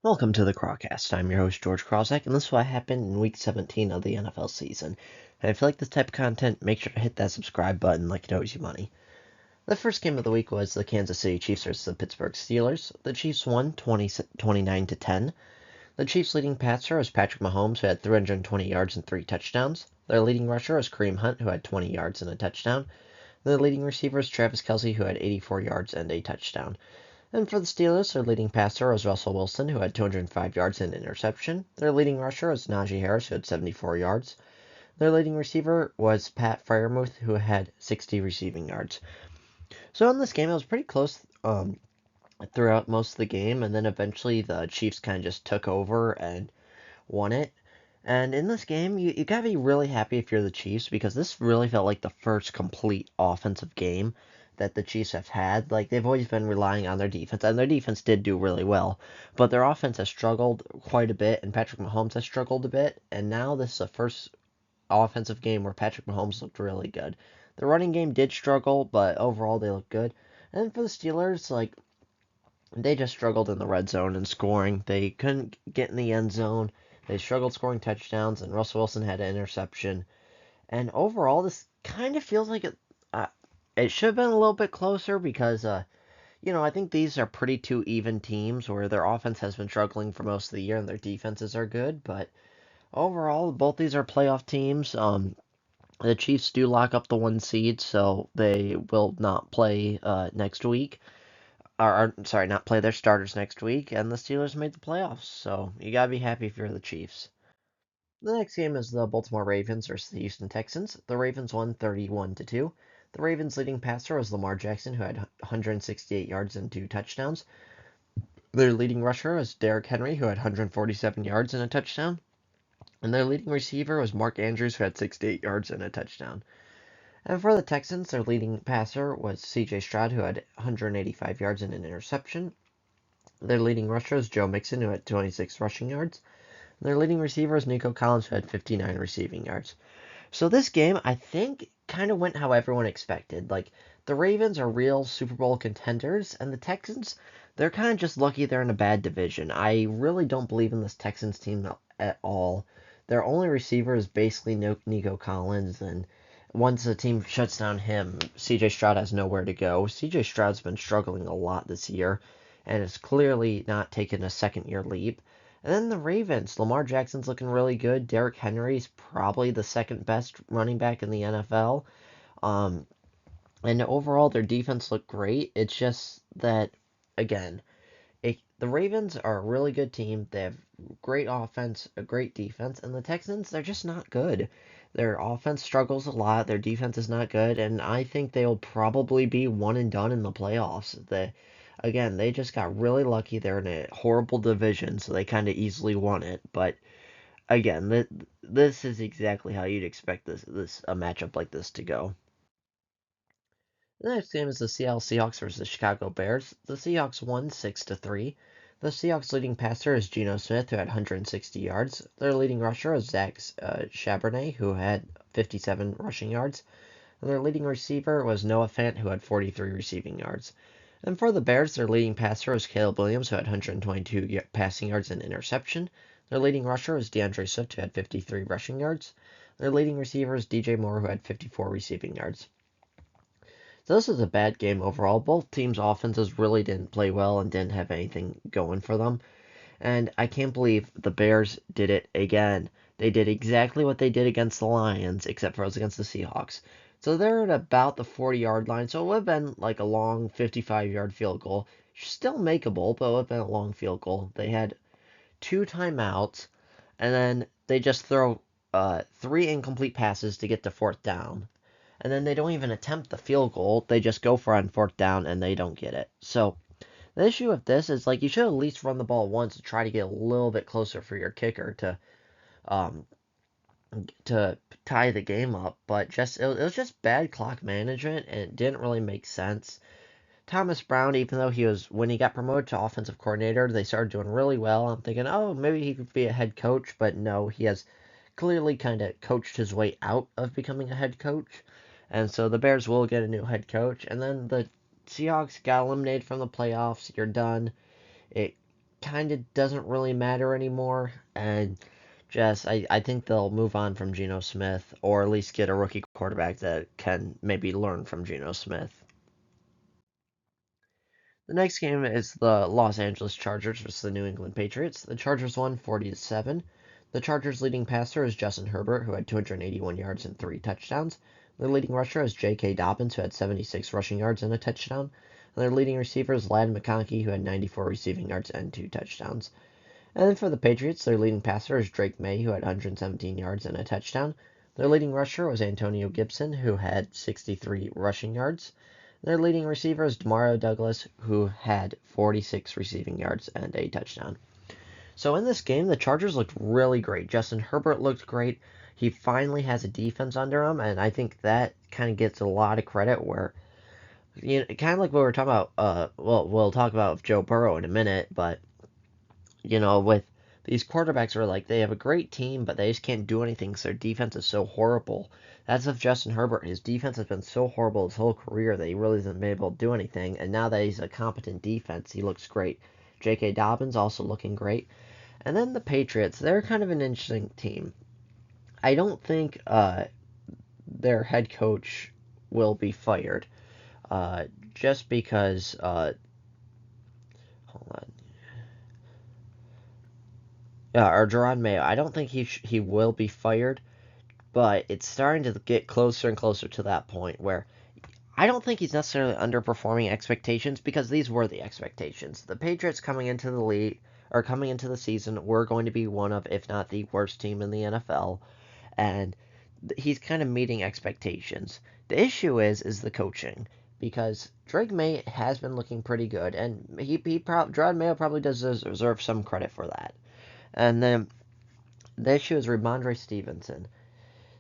Welcome to the Crawcast. I'm your host, George Krawczak, and this is what happened in Week 17 of the NFL season. And if you like this type of content, make sure to hit that subscribe button like it owes you money. The first game of the week was the Kansas City Chiefs versus the Pittsburgh Steelers. The Chiefs won 29-10. The Chiefs' leading passer was Patrick Mahomes, who had 320 yards and 3 touchdowns. Their leading rusher was Kareem Hunt, who had 20 yards and a touchdown. Their leading receiver was Travis Kelce, who had 84 yards and a touchdown. And for the Steelers, their leading passer was Russell Wilson, who had 205 yards and an interception. Their leading rusher was Najee Harris, who had 74 yards. Their leading receiver was Pat Freiermuth, who had 60 receiving yards. So in this game, it was pretty close throughout most of the game, and then eventually the Chiefs kind of just took over and won it. And in this game, you gotta be really happy if you're the Chiefs because this really felt like the first complete offensive game that the Chiefs have had. Like, they've always been relying on their defense, and their defense did do really well. But their offense has struggled quite a bit, and Patrick Mahomes has struggled a bit. And now this is the first offensive game where Patrick Mahomes looked really good. The running game did struggle, but overall they looked good. And for the Steelers, like, they just struggled in the red zone and scoring. They couldn't get in the end zone. They struggled scoring touchdowns, and Russell Wilson had an interception. And overall, this kind of feels like it should have been a little bit closer because, I think these are pretty two even teams where their offense has been struggling for most of the year and their defenses are good. But overall, both these are playoff teams. The Chiefs do lock up the 1 seed, so they will not play next week or sorry, not play their starters next week, and the Steelers made the playoffs, so you gotta be happy if you're the Chiefs. The next game is the Baltimore Ravens versus the Houston Texans. The Ravens won 31-2. The Ravens' leading passer was Lamar Jackson, who had 168 yards and 2 touchdowns. Their leading rusher was Derrick Henry, who had 147 yards and a touchdown. And their leading receiver was Mark Andrews, who had 68 yards and a touchdown. And for the Texans, their leading passer was C.J. Stroud, who had 185 yards and an interception. Their leading rusher was Joe Mixon, who had 26 rushing yards. Their leading receiver was Nico Collins, who had 59 receiving yards. So this game, I think, kind of went how everyone expected. Like, the Ravens are real Super Bowl contenders, and the Texans, they're kind of just lucky they're in a bad division. I really don't believe in this Texans team at all. Their only receiver is basically Nico Collins, and once the team shuts down him, CJ Stroud has nowhere to go. CJ Stroud's been struggling a lot this year, and is clearly not taking a second-year leap. And then the Ravens, Lamar Jackson's looking really good. Derrick Henry's probably the second best running back in the NFL. Um, and overall, their defense looked great. It's just that, again, the Ravens are a really good team. They have great offense, a great defense, and the Texans, they're just not good. Their offense struggles a lot. Their defense is not good, and I think they'll probably be one and done in the playoffs. Again, they just got really lucky. They're in a horrible division, so they kind of easily won it. But again, this is exactly how you'd expect this a matchup like this to go. The next game is the Seattle Seahawks versus the Chicago Bears. The Seahawks won 6-3. The Seahawks' leading passer is Geno Smith, who had 160 yards. Their leading rusher is Zach Charbonnet, who had 57 rushing yards. And their leading receiver was Noah Fant, who had 43 receiving yards. And for the Bears, their leading passer was Caleb Williams, who had 122 passing yards and interception. Their leading rusher was DeAndre Swift, who had 53 rushing yards. Their leading receiver is DJ Moore, who had 54 receiving yards. So this is a bad game overall. Both teams' offenses really didn't play well and didn't have anything going for them. And I can't believe the Bears did it again. They did exactly what they did against the Lions, except for it was against the Seahawks. So they're at about the 40-yard line. So it would have been like a long 55-yard field goal. Still makeable, but it would have been a long field goal. They had 2 timeouts, and then they just throw 3 incomplete passes to get to fourth down. And then they don't even attempt the field goal. They just go for it on fourth down, and they don't get it. So the issue with this is like you should at least run the ball once to try to get a little bit closer for your kicker um to tie the game up. But it was just bad clock management, and it didn't really make sense. Thomas Brown, even though when he got promoted to offensive coordinator, they started doing really well. I'm thinking, oh, maybe he could be a head coach, but no, he has clearly kind of coached his way out of becoming a head coach. And so the Bears will get a new head coach. And then the Seahawks got eliminated from the playoffs. You're done. It kind of doesn't really matter anymore. And I think they'll move on from Geno Smith, or at least get a rookie quarterback that can maybe learn from Geno Smith. The next game is the Los Angeles Chargers versus the New England Patriots. The Chargers won 40-7. The Chargers' leading passer is Justin Herbert, who had 281 yards and 3 touchdowns. Their leading rusher is J.K. Dobbins, who had 76 rushing yards and a touchdown. And their leading receiver is Ladd McConkey, who had 94 receiving yards and 2 touchdowns. And then for the Patriots, their leading passer is Drake May, who had 117 yards and a touchdown. Their leading rusher was Antonio Gibson, who had 63 rushing yards. Their leading receiver is Demario Douglas, who had 46 receiving yards and a touchdown. So in this game, the Chargers looked really great. Justin Herbert looked great. He finally has a defense under him, and I think that kind of gets a lot of credit where, kind of like what we were talking about, we'll talk about Joe Burrow in a minute, but, with these quarterbacks are like, they have a great team, but they just can't do anything because their defense is so horrible. That's of Justin Herbert. His defense has been so horrible his whole career that he really hasn't been able to do anything. And now that he's a competent defense, he looks great. J.K. Dobbins also looking great. And then the Patriots, they're kind of an interesting team. I don't think their head coach will be fired just because. Hold on. Or Jerod Mayo. I don't think he will be fired, but it's starting to get closer and closer to that point where I don't think he's necessarily underperforming expectations because these were the expectations. The Patriots coming into the league or coming into the season were going to be one of, if not the worst team in the NFL, and he's kind of meeting expectations. The issue is the coaching because Drake May has been looking pretty good, and Jerod Mayo probably does deserve some credit for that. And then the issue is Rhamondre Stevenson.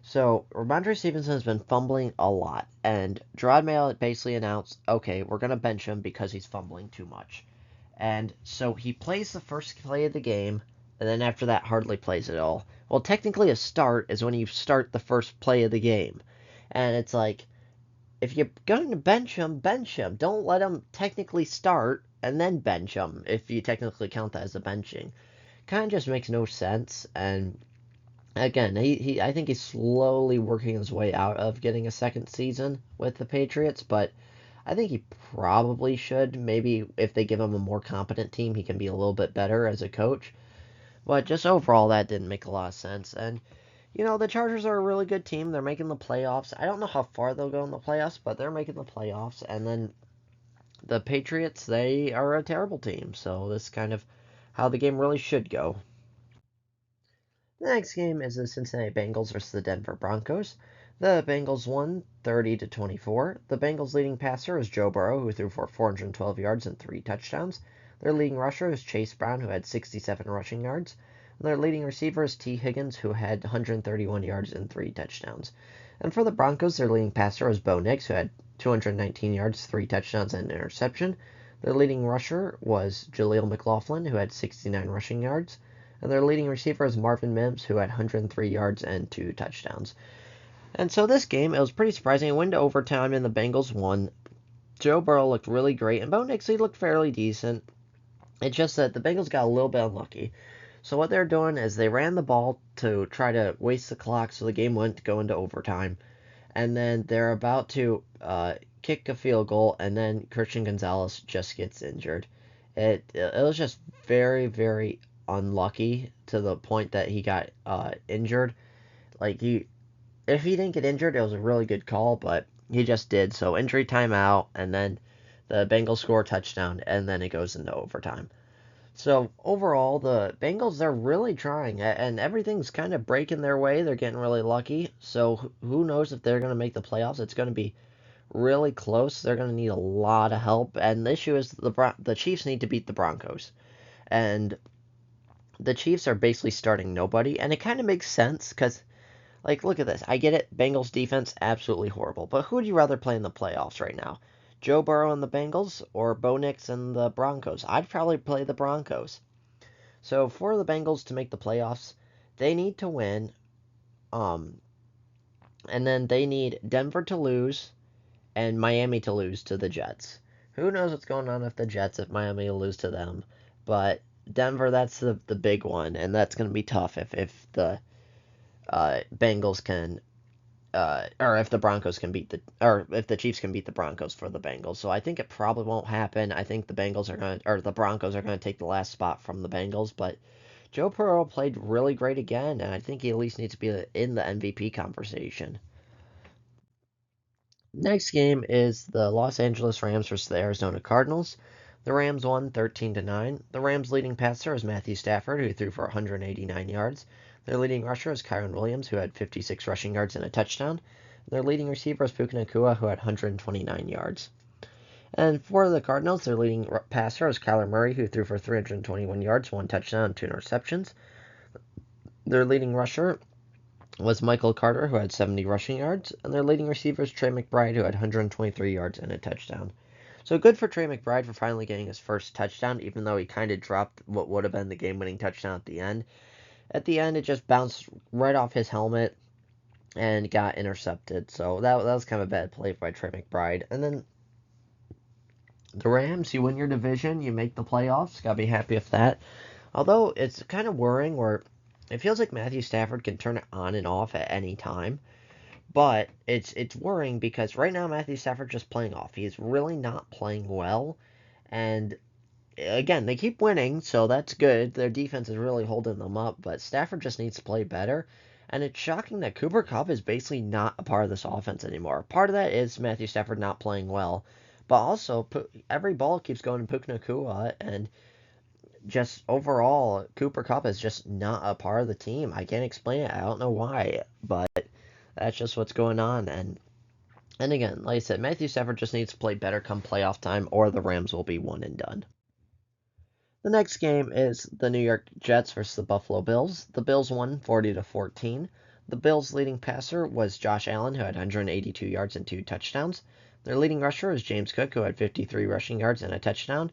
So Rhamondre Stevenson has been fumbling a lot, and Jerod Mayo basically announced, okay, we're going to bench him because he's fumbling too much. And so he plays the first play of the game, and then after that hardly plays at all. Well, technically a start is when you start the first play of the game. And it's like, if you're going to bench him, bench him. Don't let him technically start and then bench him, if you technically count that as a benching. Kind of just makes no sense, and again, I think he's slowly working his way out of getting a second season with the Patriots, but I think he probably should. Maybe if they give him a more competent team, he can be a little bit better as a coach. But just overall, that didn't make a lot of sense. And, the Chargers are a really good team. They're making the playoffs. I don't know how far they'll go in the playoffs, but they're making the playoffs. And then the Patriots, they are a terrible team. So this is kind of how the game really should go. The next game is the Cincinnati Bengals versus the Denver Broncos. The Bengals won 30-24. The Bengals' leading passer is Joe Burrow, who threw for 412 yards and 3 touchdowns. Their leading rusher is Chase Brown, who had 67 rushing yards. And their leading receiver is T. Higgins, who had 131 yards and 3 touchdowns. And for the Broncos, their leading passer is Bo Nix, who had 219 yards, 3 touchdowns, and an interception. Their leading rusher was Jaleel McLaughlin, who had 69 rushing yards. And their leading receiver is Marvin Mims, who had 103 yards and 2 touchdowns. And so this game, it was pretty surprising. It went to overtime, and the Bengals won. Joe Burrow looked really great, and Bo Nix, he looked fairly decent. It's just that the Bengals got a little bit unlucky. So what they're doing is they ran the ball to try to waste the clock so the game wouldn't go into overtime. And then they're about to kick a field goal, and then Christian Gonzalez just gets injured. It was just very, very unlucky to the point that he got injured. Like if he didn't get injured, it was a really good call, but he just did. So injury timeout, and then the Bengals score a touchdown, and then it goes into overtime. So overall, the Bengals, they're really trying, and everything's kind of breaking their way. They're getting really lucky. So who knows if they're going to make the playoffs? It's going to be really close. They're going to need a lot of help, and the issue is the Chiefs need to beat the Broncos, and the Chiefs are basically starting nobody, and it kind of makes sense because, like, look at this. I get it. Bengals defense, absolutely horrible. But who would you rather play in the playoffs right now? Joe Burrow and the Bengals or Bo Nix and the Broncos? I'd probably play the Broncos. So for the Bengals to make the playoffs, they need to win. Um, and then they need Denver to lose and Miami to lose to the Jets. Who knows what's going on with the Jets if Miami will lose to them? But Denver, that's the big one, and that's going to be tough if the Bengals can, or if the Broncos can beat or if the Chiefs can beat the Broncos for the Bengals. So I think it probably won't happen. I think the Bengals are going to, or the Broncos are going to take the last spot from the Bengals, but Joe Burrow played really great again, and I think he at least needs to be in the MVP conversation. Next game is the Los Angeles Rams versus the Arizona Cardinals. The Rams won 13-9. The Rams' leading passer is Matthew Stafford, who threw for 189 yards. Their leading rusher is Kyren Williams, who had 56 rushing yards and a touchdown. Their leading receiver is Puka Nacua, who had 129 yards. And for the Cardinals, their leading passer is Kyler Murray, who threw for 321 yards, one touchdown, and two interceptions. Their leading rusher was Michael Carter, who had 70 rushing yards, and their leading receiver is Trey McBride, who had 123 yards and a touchdown. So good for Trey McBride for finally getting his first touchdown, even though he kind of dropped what would have been the game-winning touchdown at the end. At the end, it just bounced right off his helmet and got intercepted. So that was kind of a bad play by Trey McBride. And then the Rams, you win your division, you make the playoffs. Gotta be happy with that. Although it's kind of worrying where it feels like Matthew Stafford can turn it on and off at any time. But it's worrying because right now Matthew Stafford's just playing off. He's really not playing well. And again, they keep winning, so that's good. Their defense is really holding them up, but Stafford just needs to play better. And it's shocking that Cooper Kupp is basically not a part of this offense anymore. Part of that is Matthew Stafford not playing well, but also every ball keeps going to Puka Nacua, and just overall, Cooper Kupp is just not a part of the team. I can't explain it. I don't know why, but that's just what's going on. And again, like I said, Matthew Stafford just needs to play better come playoff time, or the Rams will be one and done. The next game is the New York Jets versus the Buffalo Bills. The Bills won 40-14. The Bills' leading passer was Josh Allen, who had 182 yards and two touchdowns. Their leading rusher was James Cook, who had 53 rushing yards and a touchdown.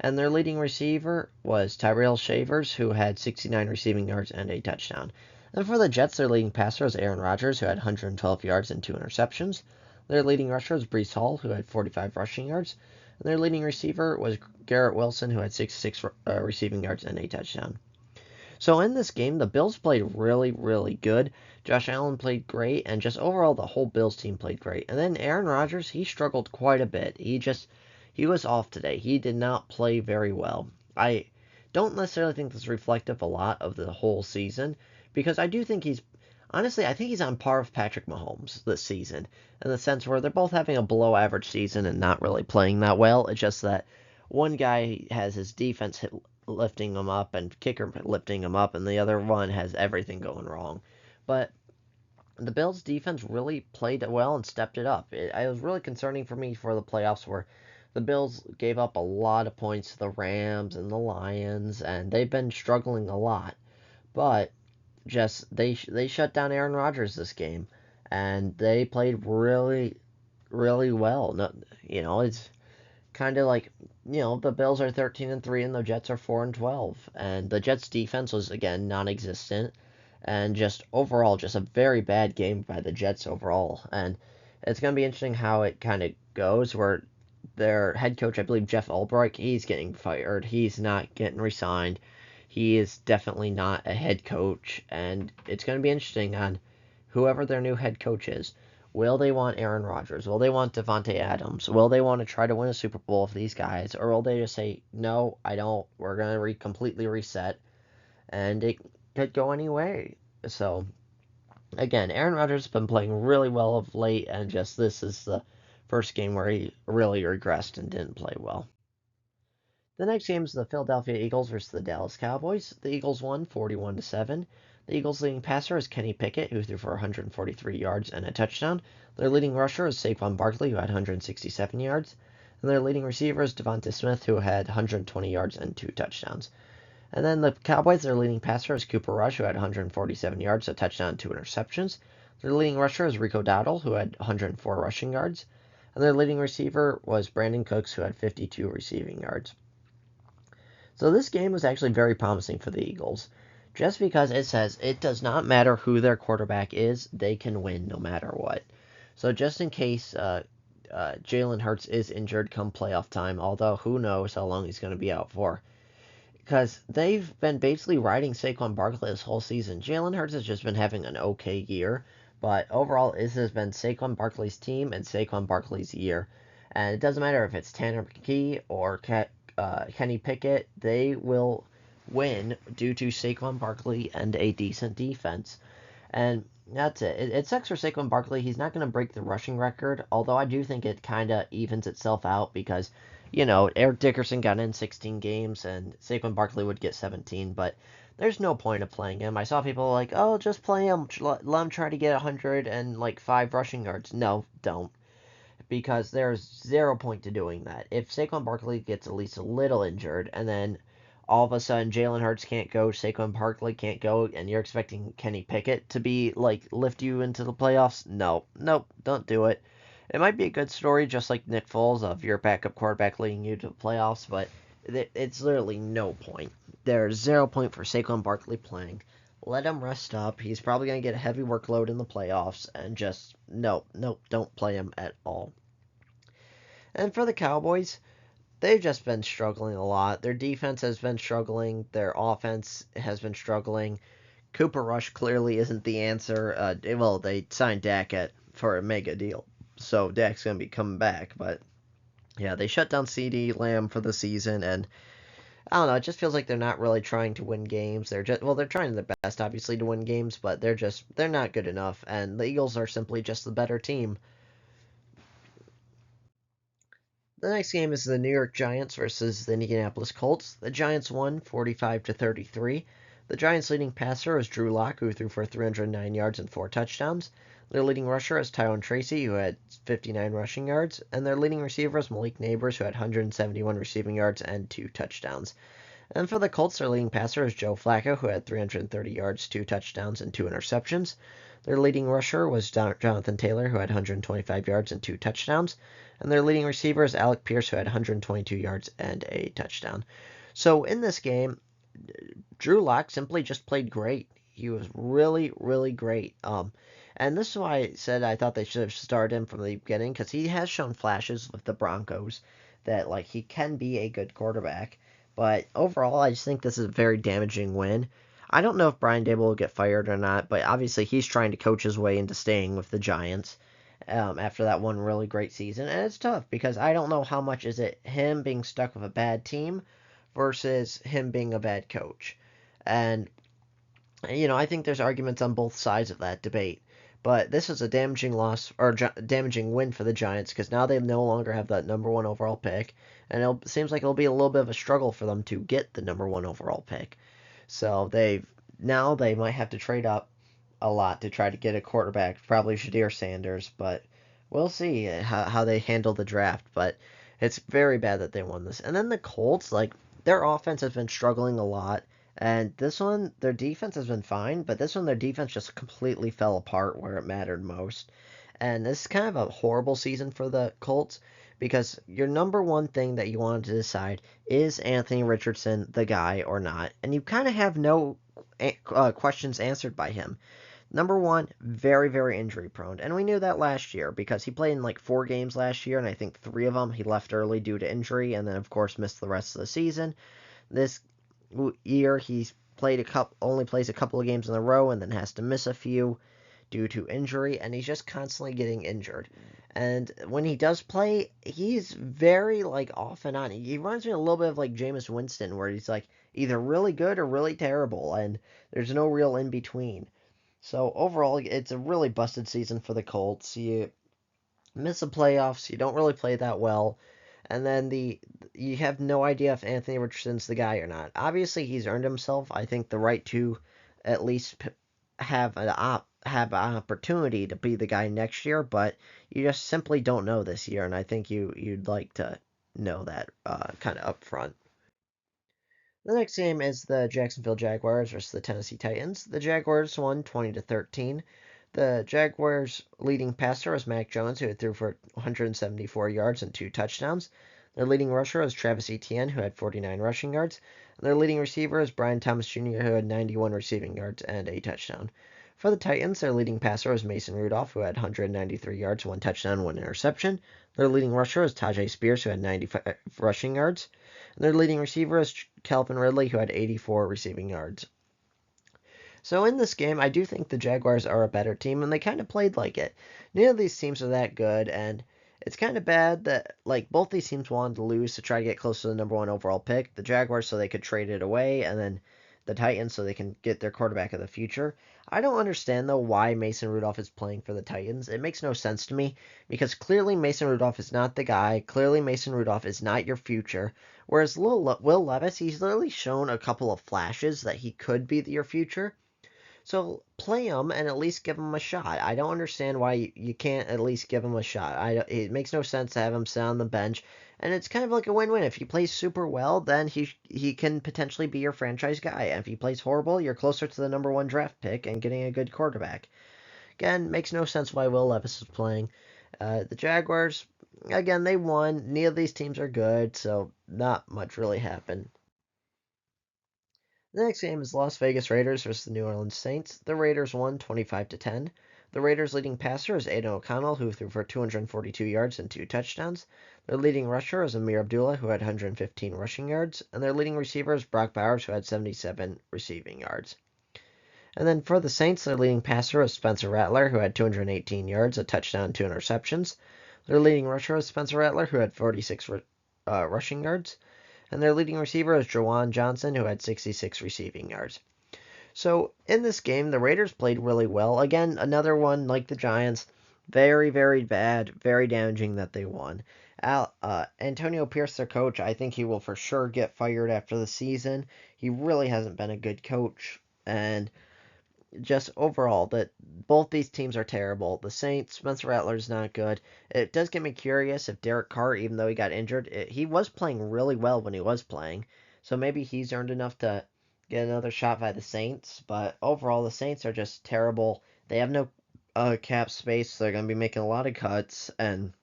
And their leading receiver was Tyrell Shavers, who had 69 receiving yards and a touchdown. And for the Jets, their leading passer was Aaron Rodgers, who had 112 yards and two interceptions. Their leading rusher was Breece Hall, who had 45 rushing yards. And their leading receiver was Garrett Wilson, who had 66 receiving yards and a touchdown. So in this game, the Bills played really, really good. Josh Allen played great, and just overall, the whole Bills team played great. And then Aaron Rodgers, he struggled quite a bit. He was off today. He did not play very well. I don't necessarily think this is reflective a lot of the whole season, because I do think honestly, I think he's on par with Patrick Mahomes this season, in the sense where they're both having a below average season and not really playing that well. It's just that one guy has his defense lifting him up and kicker lifting him up, and the other one has everything going wrong. But the Bills' defense really played well and stepped it up. It was really concerning for me for the playoffs where the Bills gave up a lot of points to the Rams and the Lions, and they've been struggling a lot. But just they shut down Aaron Rodgers this game, and they played really, really well. No, it's kind of like the Bills are 13-3 and the Jets are 4-12, and the Jets defense was again non-existent, and just overall just a very bad game by the Jets overall. And it's going to be interesting how it kind of goes, where their head coach, I believe Jeff Ulbrich, he's getting fired. He's not getting re-signed. He is definitely not a head coach, and it's going to be interesting on whoever their new head coach is. Will they want Aaron Rodgers? Will they want Davante Adams? Will they want to try to win a Super Bowl with these guys? Or will they just say, no, I don't. We're going to completely reset. And it could go any way. So, again, Aaron Rodgers has been playing really well of late, and just this is the first game where he really regressed and didn't play well. The next game is the Philadelphia Eagles versus the Dallas Cowboys. The Eagles won 41-7. The Eagles' leading passer is Kenny Pickett, who threw for 143 yards and a touchdown. Their leading rusher is Saquon Barkley, who had 167 yards. And their leading receiver is Devonta Smith, who had 120 yards and two touchdowns. And then the Cowboys, their leading passer is Cooper Rush, who had 147 yards, a touchdown, and two interceptions. Their leading rusher is Rico Dowdle, who had 104 rushing yards. And their leading receiver was Brandin Cooks, who had 52 receiving yards. So this game was actually very promising for the Eagles, just because it says it does not matter who their quarterback is, they can win no matter what. So just in case Jalen Hurts is injured come playoff time, although who knows how long he's going to be out for, because they've been basically riding Saquon Barkley this whole season. Jalen Hurts has just been having an okay year, but overall, this has been Saquon Barkley's team and Saquon Barkley's year. And it doesn't matter if it's Tanner McKee or Kenny Pickett, they will win due to Saquon Barkley and a decent defense. And that's it. It sucks for Saquon Barkley. He's not going to break the rushing record, although I do think it kind of evens itself out because, Eric Dickerson got in 16 games and Saquon Barkley would get 17, but there's no point of playing him. I saw people like, oh, just play him. Let him try to get 100 and like 5 rushing yards. No, don't. Because there's zero point to doing that. If Saquon Barkley gets at least a little injured and then all of a sudden Jalen Hurts can't go, Saquon Barkley can't go, and you're expecting Kenny Pickett to be like lift you into the playoffs? No, nope, don't do it. It might be a good story, just like Nick Foles of your backup quarterback leading you to the playoffs, but it's literally no point. There's 0 point for Saquon Barkley playing. Let him rest up. He's probably going to get a heavy workload in the playoffs, and just nope, don't play him at all. And for the Cowboys, they've just been struggling a lot. Their defense has been struggling. Their offense has been struggling. Cooper Rush clearly isn't the answer. Well, they signed Dak for a mega deal, so Dak's going to be coming back. But yeah, they shut down CeeDee Lamb for the season, and I don't know. It just feels like they're not really trying to win games. They're trying their best, obviously, to win games, but they're not good enough. And the Eagles are simply just the better team. The next game is the New York Giants versus the Indianapolis Colts. The Giants won 45-33. The Giants' leading passer is Drew Lock, who threw for 309 yards and 4 touchdowns. Their leading rusher is Tyrone Tracy, who had 59 rushing yards, and their leading receiver is Malik Nabers, who had 171 receiving yards and 2 touchdowns. And for the Colts, their leading passer is Joe Flacco, who had 330 yards, 2 touchdowns, and 2 interceptions. Their leading rusher was Jonathan Taylor, who had 125 yards and 2 touchdowns. And their leading receiver is Alec Pierce, who had 122 yards and a touchdown. So in this game, Drew Lock simply just played great. He was really, really great. And this is why I said I thought they should have started him from the beginning, because he has shown flashes with the Broncos that like he can be a good quarterback. But overall, I just think this is a very damaging win. I don't know if Brian Daboll will get fired or not, but obviously he's trying to coach his way into staying with the Giants after that one really great season. And it's tough because I don't know how much is it him being stuck with a bad team versus him being a bad coach. And, I think there's arguments on both sides of that debate. But this is a damaging loss or damaging win for the Giants because now they no longer have that number 1 overall pick, and it seems like it'll be a little bit of a struggle for them to get the number 1 overall pick. So they might have to trade up a lot to try to get a quarterback, probably Shedeur Sanders, but we'll see how they handle the draft. But it's very bad that they won this. And then the Colts, like their offense has been struggling a lot. And this one, their defense has been fine, but this one, their defense just completely fell apart where it mattered most. And this is kind of a horrible season for the Colts because your number one thing that you wanted to decide is Anthony Richardson the guy or not? And you kind of have no questions answered by him. Number one, very, very injury prone. And we knew that last year because he played in like 4 games last year, and I think 3 of them he left early due to injury, and then, of course, missed the rest of the season. This year he's only plays a couple of games in a row and then has to miss a few due to injury, and he's just constantly getting injured. And when he does play, he's very like off and on. He reminds me a little bit of like Jameis Winston, where he's like either really good or really terrible, and there's no real in between. So overall, it's a really busted season for the Colts. You miss the playoffs, you don't really play that well, and then you have no idea if Anthony Richardson's the guy or not. Obviously, he's earned himself, I think, the right to at least have an opportunity to be the guy next year, but you just simply don't know this year, and I think you'd like to know that kind of up front. The next game is the Jacksonville Jaguars versus the Tennessee Titans. The Jaguars won 20-13. The Jaguars' leading passer was Mac Jones, who threw for 174 yards and 2 touchdowns. Their leading rusher was Travis Etienne, who had 49 rushing yards. And their leading receiver is Brian Thomas Jr., who had 91 receiving yards and a touchdown. For the Titans, their leading passer was Mason Rudolph, who had 193 yards, 1 touchdown, 1 interception. Their leading rusher was Tyjae Spears, who had 95 rushing yards. And their leading receiver is Calvin Ridley, who had 84 receiving yards. So in this game, I do think the Jaguars are a better team, and they kind of played like it. Neither of these teams are that good, and it's kind of bad that both these teams wanted to lose to try to get close to the number 1 overall pick. The Jaguars so they could trade it away, and then the Titans so they can get their quarterback of the future. I don't understand though why Mason Rudolph is playing for the Titans. It makes no sense to me because clearly Mason Rudolph is not the guy. Clearly Mason Rudolph is not your future. Whereas Will Levis, he's literally shown a couple of flashes that he could be your future. So play him and at least give him a shot. I don't understand why you can't at least give him a shot. It makes no sense to have him sit on the bench, and it's kind of like a win-win. If he plays super well, then he can potentially be your franchise guy. And if he plays horrible, you're closer to the number 1 draft pick and getting a good quarterback. Again, makes no sense why Will Levis is playing. The Jaguars, again, they won. Neither of these teams are good, so not much really happened. The next game is Las Vegas Raiders versus the New Orleans Saints. The Raiders won 25-10. The Raiders' leading passer is Aidan O'Connell, who threw for 242 yards and 2 touchdowns. Their leading rusher is Amir Abdullah, who had 115 rushing yards. And their leading receiver is Brock Bowers, who had 77 receiving yards. And then for the Saints, their leading passer is Spencer Rattler, who had 218 yards, a touchdown, and 2 interceptions. Their leading rusher is Spencer Rattler, who had 46 rushing yards. And their leading receiver is Juwan Johnson, who had 66 receiving yards. So in this game, the Raiders played really well. Again, another one like the Giants, very, very bad, very damaging that they won. Antonio Pierce, their coach, I think he will for sure get fired after the season. He really hasn't been a good coach, and just overall, that both these teams are terrible. The Saints, Spencer Rattler's not good. It does get me curious if Derek Carr, even though he got injured, he was playing really well when he was playing. So maybe he's earned enough to get another shot by the Saints. But overall, the Saints are just terrible. They have no cap space. So they're going to be making a lot of cuts, and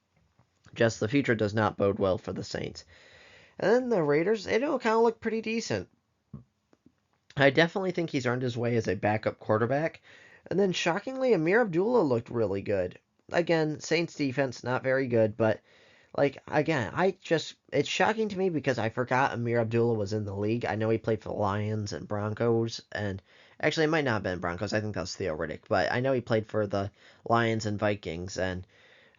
just the future does not bode well for the Saints. And then the Raiders, they don't kind of look pretty decent. I definitely think he's earned his way as a backup quarterback. And then shockingly, Amir Abdullah looked really good. Again, Saints defense not very good, but again, it's shocking to me because I forgot Amir Abdullah was in the league. I know he played for the Lions and Broncos, and actually it might not have been Broncos. I think that's Theo Riddick, but I know he played for the Lions and Vikings, and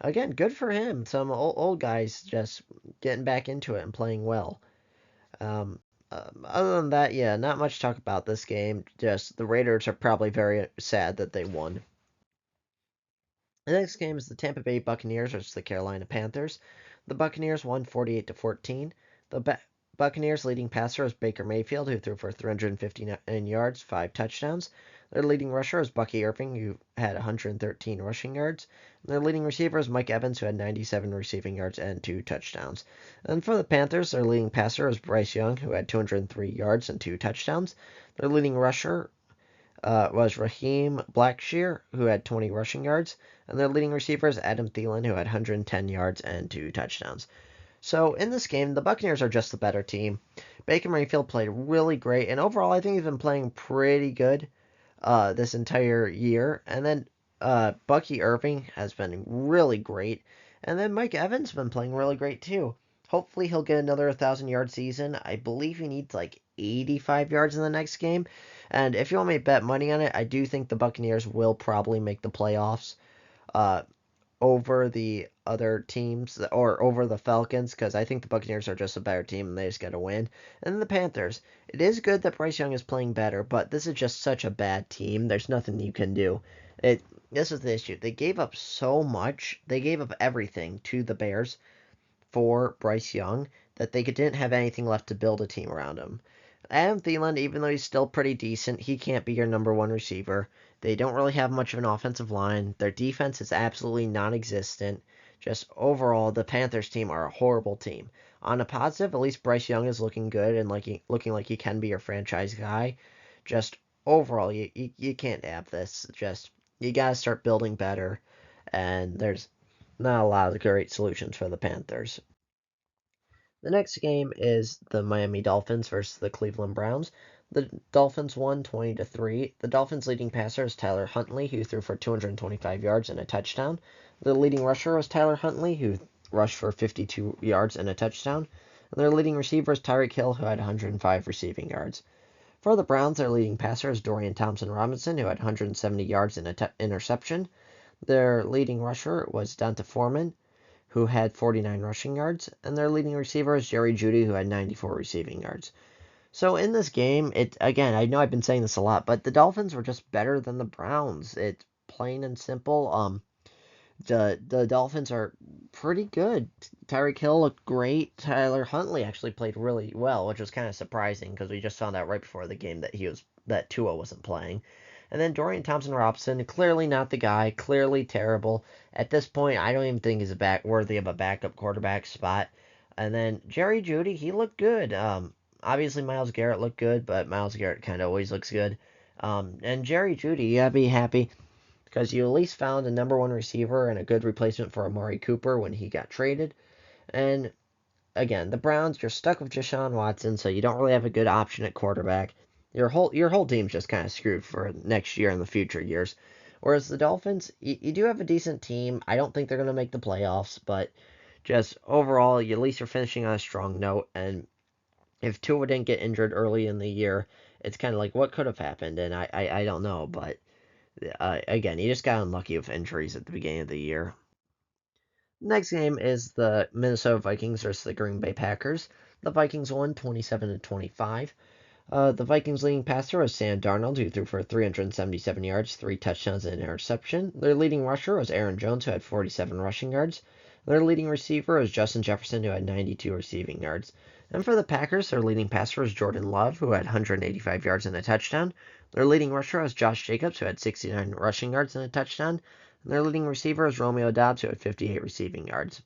again, good for him. Some old guys just getting back into it and playing well. Other than that, yeah, not much to talk about this game. Just the Raiders are probably very sad that they won. The next game is the Tampa Bay Buccaneers versus the Carolina Panthers. The Buccaneers won 48-14. The Buccaneers' leading passer is Baker Mayfield, who threw for 359 yards, 5 touchdowns. Their leading rusher is Bucky Irving, who had 113 rushing yards. And their leading receiver is Mike Evans, who had 97 receiving yards and 2 touchdowns. And for the Panthers, their leading passer is Bryce Young, who had 203 yards and 2 touchdowns. Their leading rusher was Raheem Blackshear, who had 20 rushing yards, and their leading receiver is Adam Thielen, who had 110 yards and 2 touchdowns. So in this game, the Buccaneers are just the better team. Baker Mayfield played really great, and overall, I think he's been playing pretty good this entire year. And then Bucky Irving has been really great, and then Mike Evans has been playing really great too. Hopefully, he'll get another 1,000-yard season. I believe he needs 85 yards in the next game. And if you want me to bet money on it, I do think the Buccaneers will probably make the playoffs over the other teams or over the Falcons because I think the Buccaneers are just a better team and they just got to win. And then the Panthers. It is good that Bryce Young is playing better, but this is just such a bad team. There's nothing you can do. This is the issue. They gave up so much. They gave up everything to the Bears for Bryce Young that they didn't have anything left to build a team around him. Adam Thielen, even though he's still pretty decent, he can't be your number 1 receiver. They don't really have much of an offensive line. Their defense is absolutely non-existent. Just overall, the Panthers team are a horrible team. On a positive, at least Bryce Young is looking good and looking like he can be your franchise guy. Just overall, you can't have this. Just you gotta start building better, and there's not a lot of great solutions for the Panthers. The next game is the Miami Dolphins versus the Cleveland Browns. The Dolphins won 20-3. The Dolphins' leading passer is Tyler Huntley, who threw for 225 yards and a touchdown. The leading rusher was Tyler Huntley, who rushed for 52 yards and a touchdown. And their leading receiver is Tyreek Hill, who had 105 receiving yards. For the Browns, their leading passer is Dorian Thompson-Robinson, who had 170 yards and an interception. Their leading rusher was D'Onta Foreman, who had 49 rushing yards. And their leading receiver is Jerry Jeudy, who had 94 receiving yards. So in this game, again, I know I've been saying this a lot, but the Dolphins were just better than the Browns. It's plain and simple. The Dolphins are pretty good. Tyreek Hill looked great. Tyler Huntley actually played really well, which was kind of surprising because we just found out right before the game that Tua wasn't playing. And then Dorian Thompson-Robinson, clearly not the guy, clearly terrible. At this point, I don't even think he's worthy of a backup quarterback spot. And then Jerry Jeudy, he looked good. Obviously Myles Garrett looked good, but Myles Garrett kind of always looks good. And Jerry Jeudy, you gotta be happy because you at least found a number one receiver and a good replacement for Amari Cooper when he got traded. And again, the Browns, you're stuck with Deshaun Watson, so you don't really have a good option at quarterback. Your whole team's just kind of screwed for next year and the future years. Whereas the Dolphins, you do have a decent team. I don't think they're going to make the playoffs, but just overall, at least you're finishing on a strong note. And if Tua didn't get injured early in the year, it's kind of like what could have happened, and I don't know. But again, he just got unlucky with injuries at the beginning of the year. Next game is the Minnesota Vikings versus the Green Bay Packers. The Vikings won 27-25. The Vikings' leading passer was Sam Darnold, who threw for 377 yards, 3 touchdowns, and an interception. Their leading rusher was Aaron Jones, who had 47 rushing yards. Their leading receiver was Justin Jefferson, who had 92 receiving yards. And for the Packers, their leading passer was Jordan Love, who had 185 yards and a touchdown. Their leading rusher was Josh Jacobs, who had 69 rushing yards and a touchdown. And their leading receiver is Romeo Doubs, who had 58 receiving yards.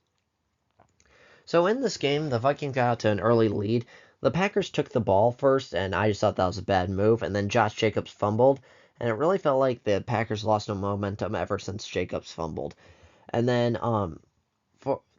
So in this game, the Vikings got out to an early lead. The Packers took the ball first, and I just thought that was a bad move. And then Josh Jacobs fumbled, and it really felt like the Packers lost no momentum ever since Jacobs fumbled. And then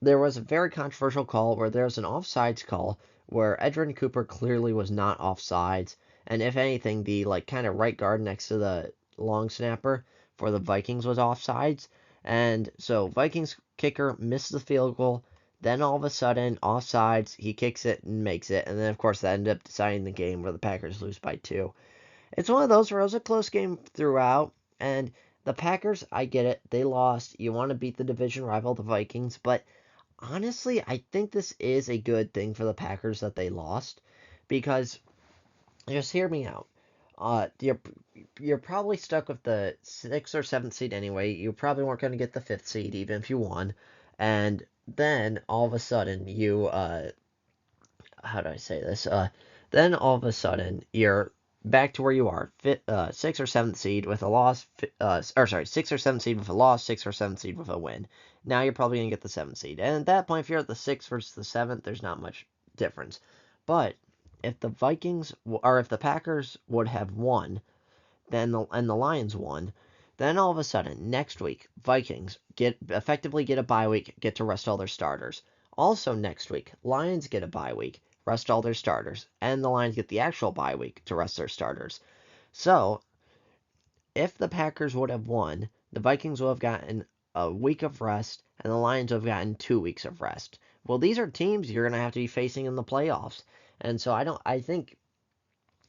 there was a very controversial call where there was an offsides call where Edgerrin Cooper clearly was not offsides, and if anything, the kind of right guard next to the long snapper for the Vikings was offsides, and so Vikings kicker missed the field goal. Then all of a sudden, offsides, he kicks it and makes it, and then of course that ended up deciding the game where the Packers lose by 2. It's one of those where it was a close game throughout, and the Packers, I get it, they lost. You want to beat the division rival, the Vikings, but honestly, I think this is a good thing for the Packers that they lost, because just hear me out. You're probably stuck with the 6th or 7th seed anyway. You probably weren't going to get the 5th seed even if you won, and then all of a sudden how do I say this? Then all of a sudden you're back to where you are, 6th or 7th seed with a loss, or sorry, 6th or 7th seed with a loss, 6th or 7th seed with a win. Now you're probably gonna get the 7th seed, and at that point, if you're at the 6th versus the 7th, there's not much difference. But if the Vikings or if the Packers would have won, and the Lions won, then all of a sudden next week Vikings effectively get a bye week, get to rest all their starters. Also next week, Lions get a bye week, rest all their starters, and the Lions get the actual bye week to rest their starters. So, if the Packers would have won, the Vikings would have gotten a week of rest, and the Lions would have gotten 2 weeks of rest. Well, these are teams you're going to have to be facing in the playoffs. And so I think,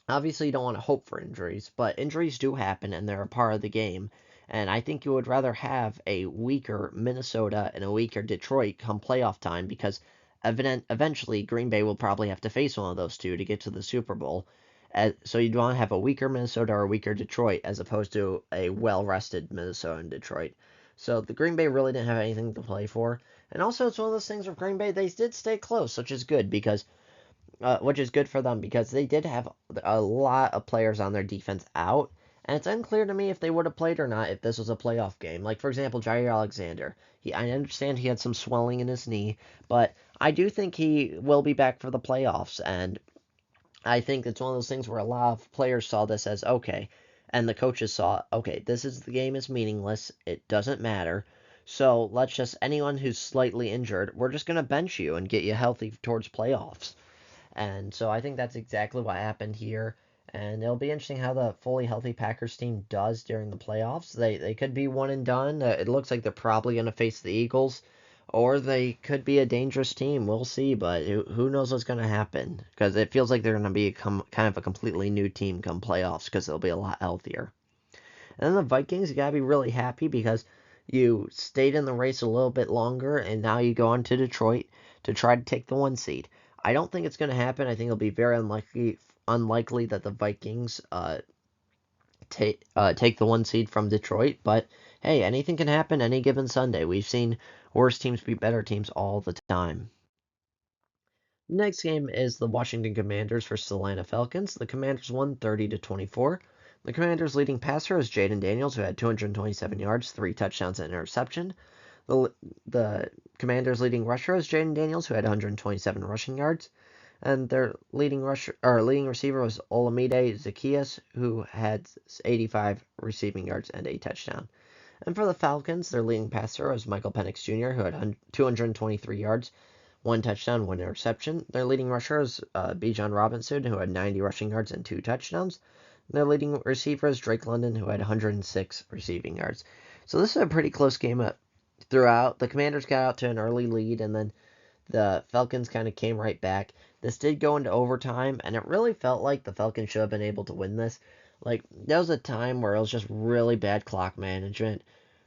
obviously you don't want to hope for injuries, but injuries do happen and they're a part of the game. And I think you would rather have a weaker Minnesota and a weaker Detroit come playoff time because eventually Green Bay will probably have to face one of those two to get to the Super Bowl. So you'd want to have a weaker Minnesota or a weaker Detroit as opposed to a well-rested Minnesota and Detroit. So the Green Bay really didn't have anything to play for. And also it's one of those things with Green Bay, they did stay close, which is good for them because they did have a lot of players on their defense out, and it's unclear to me if they would have played or not if this was a playoff game. Like for example, Jair Alexander. I understand he had some swelling in his knee, but I do think he will be back for the playoffs, and I think it's one of those things where a lot of players saw this as okay, and the coaches saw okay, the game is meaningless, it doesn't matter. So let's just anyone who's slightly injured, we're just gonna bench you and get you healthy towards playoffs. And so I think that's exactly what happened here. And it'll be interesting how the fully healthy Packers team does during the playoffs. They could be one and done. It looks like they're probably going to face the Eagles or they could be a dangerous team. We'll see, but who knows what's going to happen? Because it feels like they're going to be kind of a completely new team come playoffs because they'll be a lot healthier. And then the Vikings, you got to be really happy because you stayed in the race a little bit longer, and now you go on to Detroit to try to take the 1 seed. I don't think it's going to happen. I think it'll be very unlikely that the Vikings take the 1 seed from Detroit. But hey, anything can happen any given Sunday. We've seen worse teams beat better teams all the time. Next game is the Washington Commanders versus the Atlanta Falcons. The Commanders won 30-24. The Commanders' leading passer is Jaden Daniels, who had 227 yards, 3 touchdowns, and an interception. The Commanders' leading rusher is Jaden Daniels, who had 127 rushing yards, and their leading receiver was Olamide Zaccheaus, who had 85 receiving yards and a touchdown. And for the Falcons, their leading passer was Michael Penix Jr., who had 223 yards, 1 touchdown, 1 interception. Their leading rusher is Bijan Robinson, who had 90 rushing yards and 2 touchdowns. Their leading receiver is Drake London, who had 106 receiving yards. So this is a pretty close game throughout. The Commanders got out to an early lead, and then the Falcons kind of came right back. This did go into overtime, and it really felt like the Falcons should have been able to win this. Like, there was a time where it was just really bad clock management,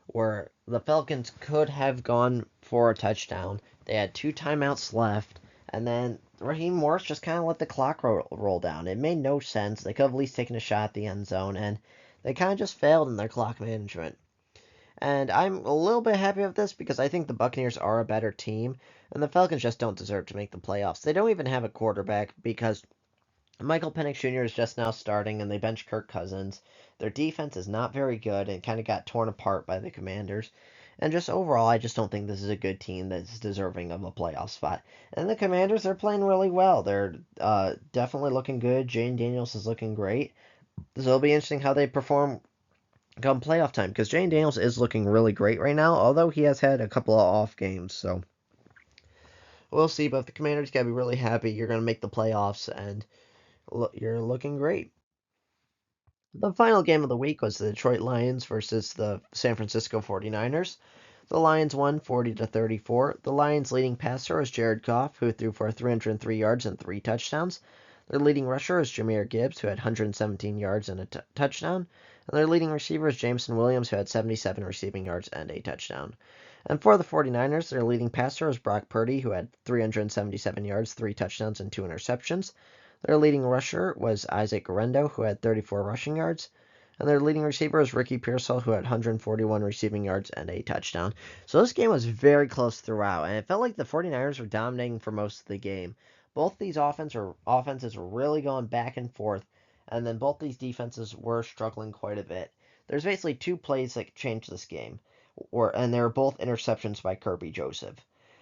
where the Falcons could have gone for a touchdown. They had 2 timeouts left, and then Raheem Morris just kind of let the clock roll down. It made no sense. They could have at least taken a shot at the end zone, and they kind of just failed in their clock management. And I'm a little bit happy with this because I think the Buccaneers are a better team, and the Falcons just don't deserve to make the playoffs. They don't even have a quarterback because Michael Penix Jr. is just now starting, and they bench Kirk Cousins. Their defense is not very good and kind of got torn apart by the Commanders. And just overall, I just don't think this is a good team that's deserving of a playoff spot. And the Commanders, they're playing really well. They're definitely looking good. Jane Daniels is looking great. So it'll be interesting how they perform come playoff time because Jane Daniels is looking really great right now, although he has had a couple of off games. So we'll see. But the Commanders got to be really happy. You're going to make the playoffs, and you're looking great. The final game of the week was the Detroit Lions versus the San Francisco 49ers. The Lions won 40-34. The Lions' leading passer was Jared Goff, who threw for 303 yards and 3 touchdowns. Their leading rusher is Jahmyr Gibbs, who had 117 yards and a touchdown. And their leading receiver is Jameson Williams, who had 77 receiving yards and a touchdown. And for the 49ers, their leading passer is Brock Purdy, who had 377 yards, 3 touchdowns, and 2 interceptions. Their leading rusher was Isaac Guerendo, who had 34 rushing yards. And their leading receiver is Ricky Pearsall, who had 141 receiving yards and a touchdown. So this game was very close throughout, and it felt like the 49ers were dominating for most of the game. Both these offenses were really going back and forth, and then both these defenses were struggling quite a bit. There's basically 2 plays that changed this game, and they were both interceptions by Kirby Joseph.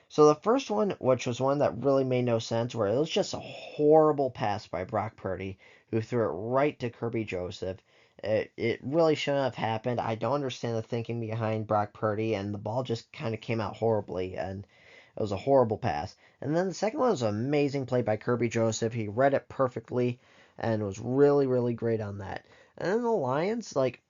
So the first one, which was one that really made no sense, where it was just a horrible pass by Brock Purdy, who threw it right to Kirby Joseph. It really shouldn't have happened. I don't understand the thinking behind Brock Purdy, and the ball just kind of came out horribly, and it was a horrible pass. And then the second one was an amazing play by Kirby Joseph. He read it perfectly and was really, really great on that. And then the Lions, like,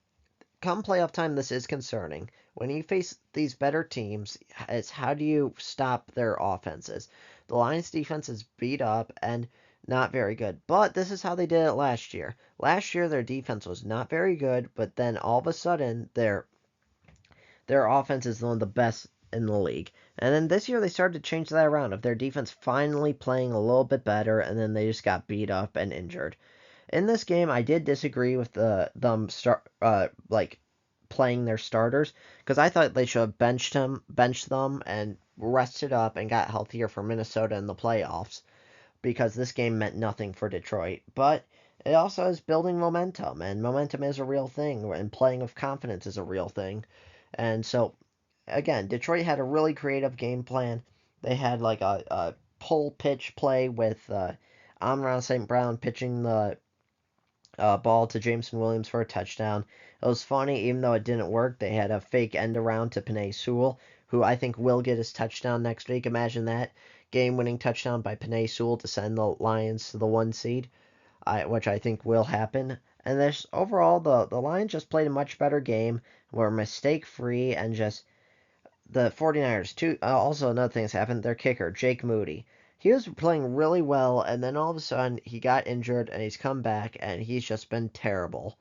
come playoff time, this is concerning. When you face these better teams, it's how do you stop their offenses? The Lions defense is beat up and not very good. But this is how they did it last year. Last year their defense was not very good, but then all of a sudden their offense is one of the best in the league. And then this year they started to change that around of their defense finally playing a little bit better, and then they just got beat up and injured. In this game, I did disagree with them playing their starters because I thought they should have benched them, and rested up and got healthier for Minnesota in the playoffs because this game meant nothing for Detroit. But it also is building momentum, and momentum is a real thing, and playing with confidence is a real thing. And so, again, Detroit had a really creative game plan. They had like a pull pitch play with Amon St. Brown pitching the ball to Jameson Williams for a touchdown. It was funny, even though it didn't work. They had a fake end around to Penei Sewell, who I think will get his touchdown next week. Imagine that game-winning touchdown by Penei Sewell to send the Lions to the 1 seed, which I think will happen. And this overall, the Lions just played a much better game, were mistake-free, and just the 49ers, too, also another thing that's happened, their kicker, Jake Moody. He was playing really well, and then all of a sudden he got injured, and he's come back, and he's just been terrible.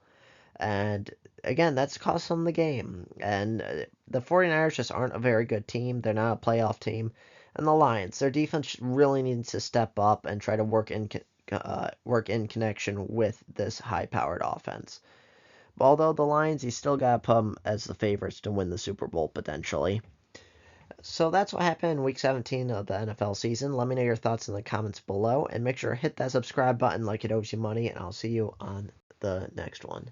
And again, that's cost them the game. And the 49ers just aren't a very good team. They're not a playoff team. And the Lions, their defense really needs to step up and try to work in connection with this high-powered offense. But although the Lions, you still got to put them as the favorites to win the Super Bowl potentially. So that's what happened in Week 17 of the NFL season. Let me know your thoughts in the comments below, and make sure to hit that subscribe button like it owes you money, and I'll see you on the next one.